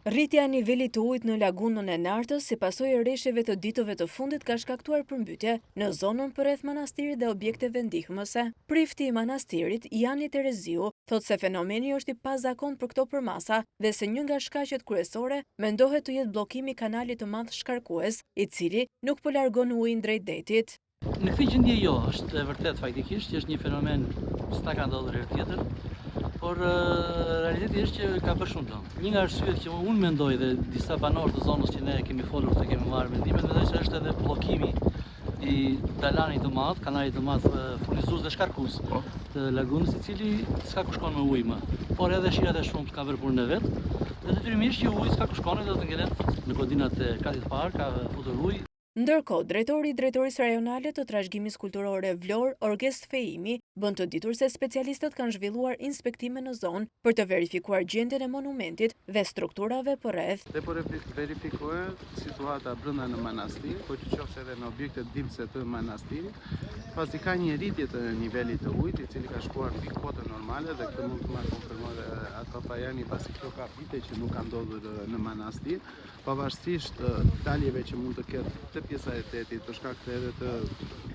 Rritja e nivelit të ujit në lagunën e Nartës si pasojë e rreshjeve të ditëve të fundit ka shkaktuar përmbytje në zonën përreth manastirit dhe objekteve ndihmëse. Prifti i manastirit, Jani Tereziu, thot se fenomeni është i pazakontë për këto përmasa dhe se një nga shkaqet kryesore mendohet të jetë bllokimi i kanalit të madh shkarkues, i cili nuk po largon ujin drejt detit. Në këtë gjendje jo, është e vërtet faktikisht që është një fenomen s'ta ka ndodhur herë tjetër, por realiteti është që ka bërë shumë dëm. Një nga arsyet që unë mendoj dhe disa banorë të zonës që ne kemi folur të kemi marrë mendime, mendoj se është edhe bllokimi i dalanit të madh, kanalit të madh furnizues dhe shkarkues të lagunës, i cili s'ka ku shkon me ujë më. Por edhe shirat e shumt ka bërë punën e vet, dhe detyrimisht që uji s'ka ku shkon dhe do të ngelet në godinat e katit parë, ka futur ujë. Ndërkohë, drejtori i Drejtorisë Rajonale të Trashëgimisë Kulturore Vlorë, Orgest Feimi, bën të ditur se specialistët kanë zhvilluar inspektime në zonë për të verifikuar gjendjen e monumentit dhe strukturave përreth. Dhe për verifikohet situata brenda në manastir, por që qoftë edhe në objektet dimse të manastirit, pasi ka një rritje të nivelit të ujit, i cili ka shkuar mbi kotën normale dhe këtë mund të ma konfirmojë ato Pajani, pasi kjo ka vite që nuk ka ndodhur në manastir, pavarësisht daljeve që mund të ketë të pjesa e tetit, për shkak të edhe të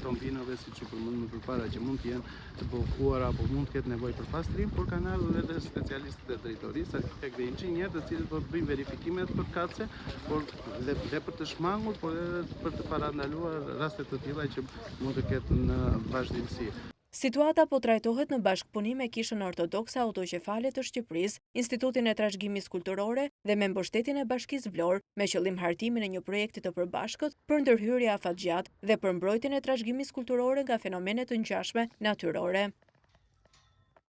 tombinove, siç u përmendëm më përpara, që mund të jenë të bllokuara apo mund të ketë nevojë për pastrim, por kanë ardhur edhe specialistët e drejtorisë, arkitektë dhe inxhinierë, të cilët do të bëjnë verifikimet përkatëse, por dhe për të shmangur, por edhe për të parandaluar raste të tilla që mund të ketë në vazhdimsi. Situata po trajtohet në bashkëpunim me Kishën Ortodokse Autoqefale të Shqipërisë, Institutin e Trashëgimisë Kulturore dhe me mbështetjen e Bashkisë Vlorë, me qëllim hartimin e një projekti të përbashkët për ndërhyrje afatgjat dhe për mbrojtjen e trashëgimisë kulturore nga fenomene të ngjashme natyrore.